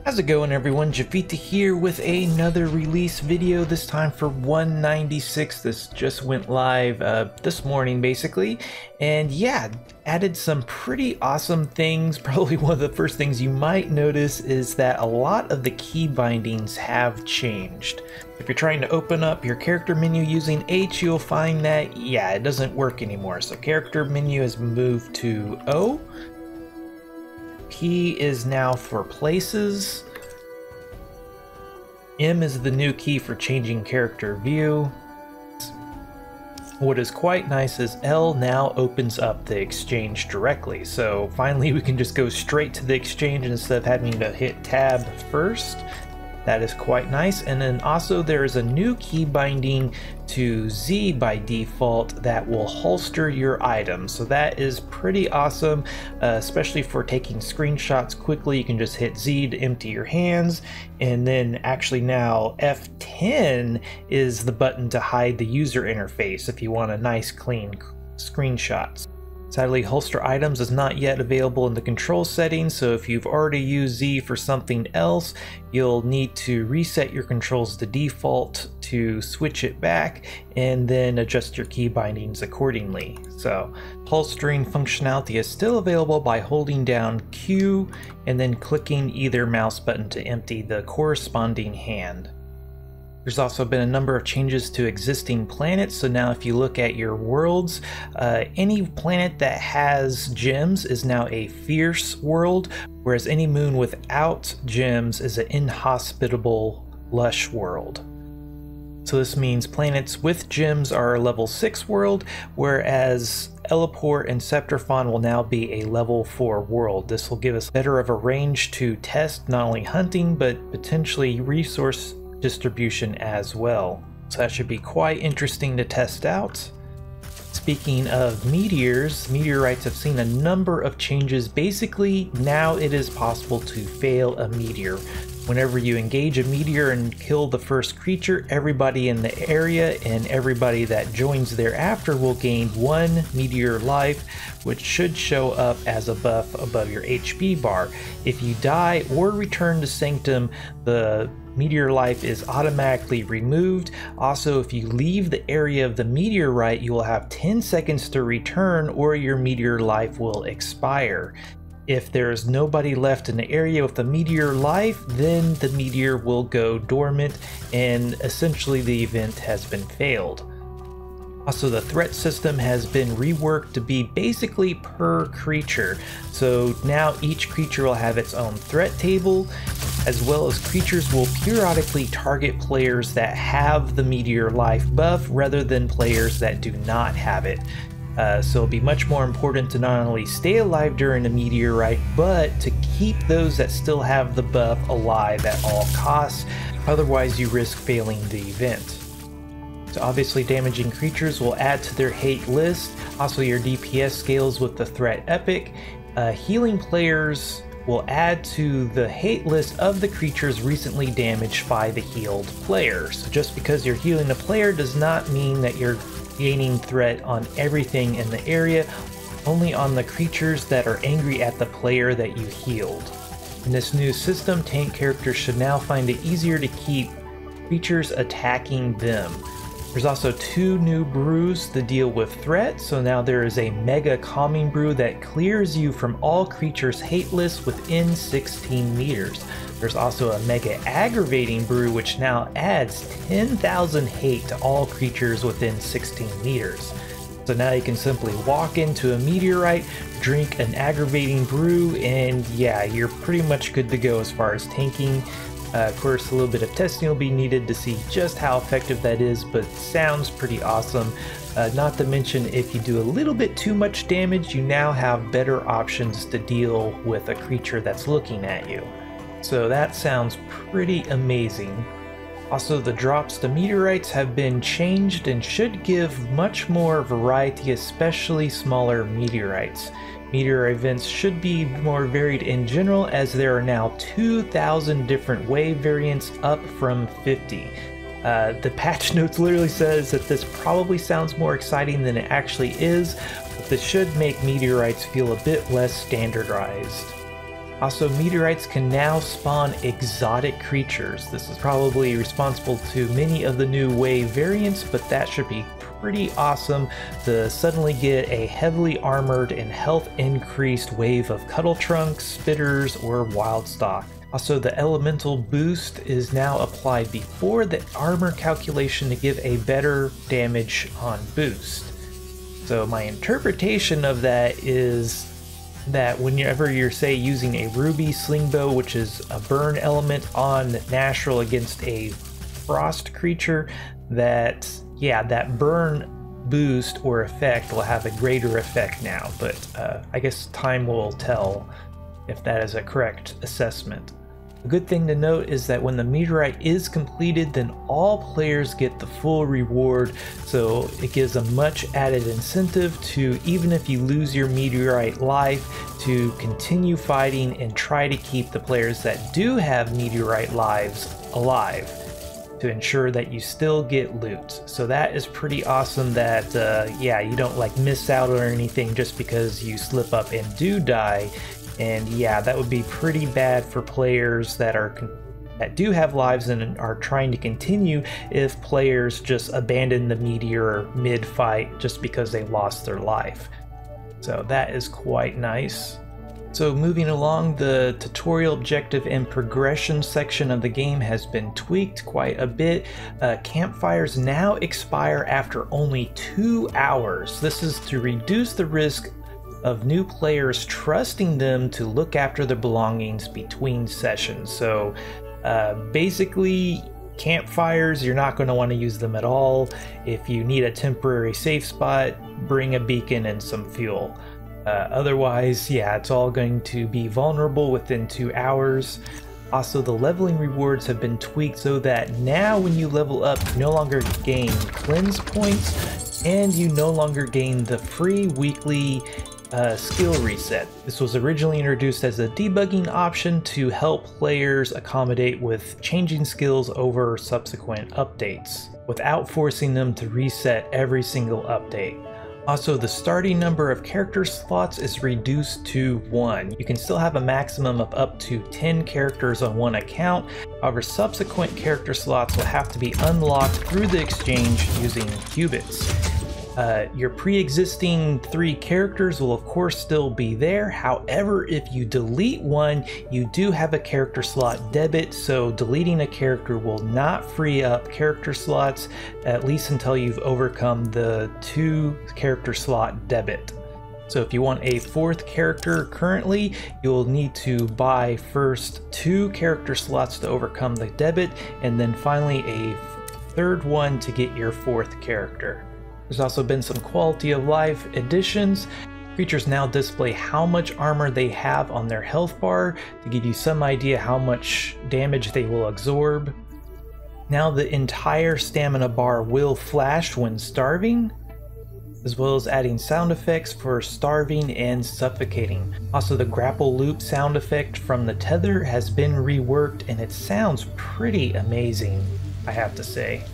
How's it going, everyone? Javita here with another release video, this time for 196. This just went live this morning basically, and yeah, added some pretty awesome things. Probably one of the first things you might notice is that a lot of the key bindings have changed. If you're trying to open up your character menu using H, you'll find that yeah, it doesn't work anymore. So character menu has moved to O. P is now for places. M is the new key for changing character view. What is quite nice is L now opens up the exchange directly. So finally we can just go straight to the exchange instead of having to hit tab first. That is quite nice. And then also there is a new key binding to Z by default that will holster your items. So that is pretty awesome, especially for taking screenshots quickly. You can just hit Z to empty your hands. And then actually now F10 is the button to hide the user interface if you want a nice clean screenshots. Sadly, holster items is not yet available in the control settings, so if you've already used Z for something else, you'll need to reset your controls to default to switch it back and then adjust your key bindings accordingly. So, holstering functionality is still available by holding down Q and then clicking either mouse button to empty the corresponding hand. There's also been a number of changes to existing planets, so now if you look at your worlds, any planet that has gems is now a fierce world, whereas any moon without gems is an inhospitable, lush world. So this means planets with gems are a level 6 world, whereas Eliport and Scepterfon will now be a level 4 world. This will give us better of a range to test not only hunting, but potentially resource distribution as well. So that should be quite interesting to test out. Speaking of meteorites have seen a number of changes. Basically, now it is possible to fail a meteor. Whenever you engage a meteor and kill the first creature, everybody in the area and everybody that joins thereafter will gain 1 meteor life, which should show up as a buff above your HP bar. If you die or return to Sanctum, the meteor life is automatically removed. Also, if you leave the area of the meteorite, you will have 10 seconds to return or your meteor life will expire. If there is nobody left in the area with the meteor life, then the meteor will go dormant and essentially the event has been failed. Also, the threat system has been reworked to be basically per creature. So now each creature will have its own threat table, as well as creatures will periodically target players that have the meteor life buff rather than players that do not have it. So it'll be much more important to not only stay alive during a meteorite, but to keep those that still have the buff alive at all costs. Otherwise, you risk failing the event. So obviously, damaging creatures will add to their hate list. Also, your DPS scales with the threat epic. Healing players will add to the hate list of the creatures recently damaged by the healed player. So just because you're healing a player does not mean that you're gaining threat on everything in the area, only on the creatures that are angry at the player that you healed. In this new system, tank characters should now find it easier to keep creatures attacking them. There's also 2 new brews to deal with threat, so now there is a Mega Calming Brew that clears you from all creatures' hate lists within 16 meters. There's also a Mega Aggravating Brew which now adds 10,000 hate to all creatures within 16 meters. So now you can simply walk into a meteorite, drink an aggravating brew, and yeah, you're pretty much good to go as far as tanking. Of course, a little bit of testing will be needed to see just how effective that is, but sounds pretty awesome. Not to mention, if you do a little bit too much damage, you now have better options to deal with a creature that's looking at you. So that sounds pretty amazing. Also, the drops to meteorites have been changed and should give much more variety, especially smaller meteorites. Meteor events should be more varied in general, as there are now 2,000 different wave variants, up from 50. The patch notes literally says that this probably sounds more exciting than it actually is, but this should make meteorites feel a bit less standardized. Also, meteorites can now spawn exotic creatures. This is probably responsible to many of the new wave variants, but that should be pretty awesome to suddenly get a heavily armored and health increased wave of Cuddle Trunks, Spitters, or Wildstock. Also, the elemental boost is now applied before the armor calculation to give a better damage on boost. So my interpretation of that is that whenever you're, say, using a ruby sling bow, which is a burn element on natural against a frost creature, that burn boost or effect will have a greater effect now, but I guess time will tell if that is a correct assessment. A good thing to note is that when the meteorite is completed, then all players get the full reward, so it gives a much added incentive to, even if you lose your meteorite life, to continue fighting and try to keep the players that do have meteorite lives alive, to ensure that you still get loot. So that is pretty awesome that, you don't like miss out or anything just because you slip up and do die. And yeah, that would be pretty bad for players that do have lives and are trying to continue if players just abandon the meteor mid-fight just because they lost their life. So that is quite nice. So moving along, the tutorial objective and progression section of the game has been tweaked quite a bit. Campfires now expire after only 2 hours. This is to reduce the risk of new players trusting them to look after their belongings between sessions. So basically, campfires, you're not going to want to use them at all. If you need a temporary safe spot, bring a beacon and some fuel. Otherwise, it's all going to be vulnerable within 2 hours. Also, the leveling rewards have been tweaked so that now when you level up, you no longer gain cleanse points and you no longer gain the free weekly skill reset. This was originally introduced as a debugging option to help players accommodate with changing skills over subsequent updates, without forcing them to reset every single update. Also, the starting number of character slots is reduced to 1. You can still have a maximum of up to 10 characters on one account. However, subsequent character slots will have to be unlocked through the exchange using qubits. Your pre-existing 3 characters will of course still be there. However, if you delete one, you do have a character slot debit, so deleting a character will not free up character slots, at least until you've overcome the 2 character slot debit. So if you want a 4th character currently, you'll need to buy first 2 character slots to overcome the debit, and then finally a 3rd one to get your 4th character. There's also been some quality of life additions. Creatures now display how much armor they have on their health bar to give you some idea how much damage they will absorb. Now the entire stamina bar will flash when starving, as well as adding sound effects for starving and suffocating. Also, the grapple loop sound effect from the tether has been reworked and it sounds pretty amazing, I have to say.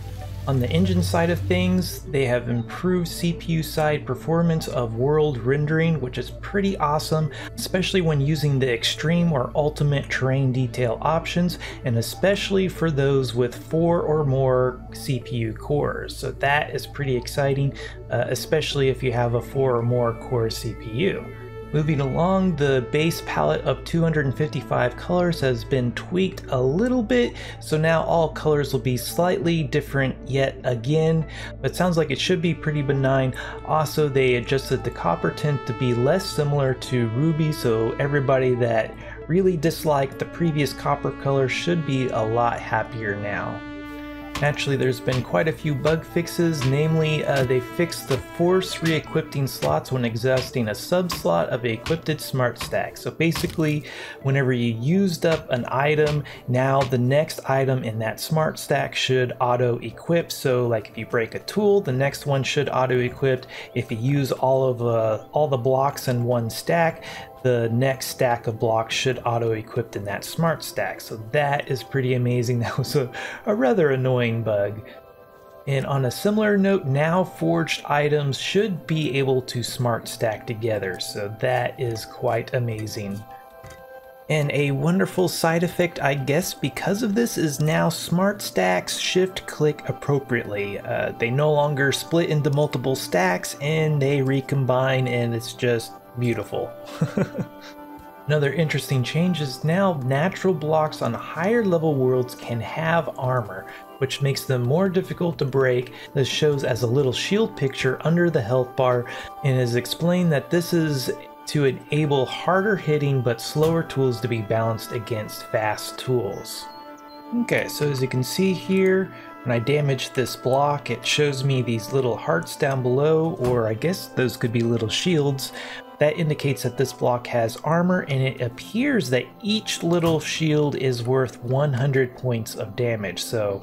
On the engine side of things, they have improved CPU side performance of world rendering, which is pretty awesome, especially when using the extreme or ultimate terrain detail options, and especially for those with 4 or more CPU cores. So that is pretty exciting, especially if you have a 4 or more core CPU. Moving along, the base palette of 255 colors has been tweaked a little bit, so now all colors will be slightly different yet again, but it sounds like it should be pretty benign. Also, they adjusted the copper tint to be less similar to ruby, so everybody that really disliked the previous copper color should be a lot happier now. Naturally, there's been quite a few bug fixes, namely they fixed the force re-equipping slots when exhausting a sub-slot of a equipped smart stack. So basically, whenever you used up an item, now the next item in that smart stack should auto-equip. So like if you break a tool, the next one should auto-equip. If you use all the blocks in one stack, the next stack of blocks should auto-equip in that smart stack. So that is pretty amazing. That was a rather annoying bug. And on a similar note, now forged items should be able to smart stack together. So that is quite amazing. And a wonderful side effect, I guess, because of this is now smart stacks shift-click appropriately. They no longer split into multiple stacks and they recombine, and it's just beautiful. Another interesting change is now natural blocks on higher level worlds can have armor, which makes them more difficult to break. This shows as a little shield picture under the health bar and is explained that this is to enable harder hitting but slower tools to be balanced against fast tools. Okay, so as you can see here, when I damage this block, it shows me these little hearts down below, or I guess those could be little shields. That indicates that this block has armor, and it appears that each little shield is worth 100 points of damage. So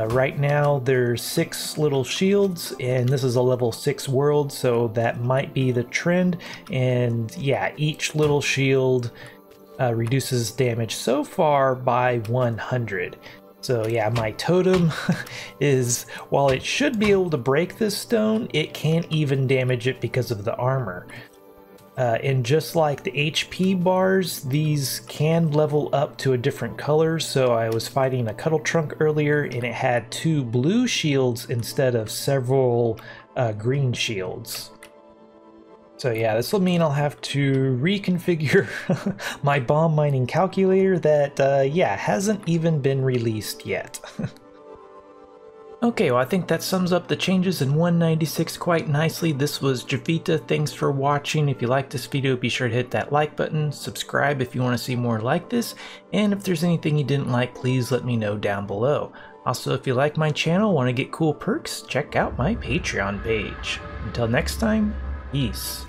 right now there's 6 little shields, and this is a level 6 world, so that might be the trend. And yeah, each little shield reduces damage so far by 100. So yeah, my totem is, while it should be able to break this stone, it can't even damage it because of the armor. And just like the HP bars, these can level up to a different color. So I was fighting a Cuddle Trunk earlier and it had 2 blue shields instead of several green shields. So yeah, this will mean I'll have to reconfigure my bomb mining calculator that, yeah, hasn't even been released yet. Okay, well I think that sums up the changes in 196 quite nicely. This was Javita. Thanks for watching. If you liked this video, be sure to hit that like button, subscribe if you want to see more like this, and if there's anything you didn't like, please let me know down below. Also, if you like my channel, want to get cool perks, check out my Patreon page. Until next time, peace.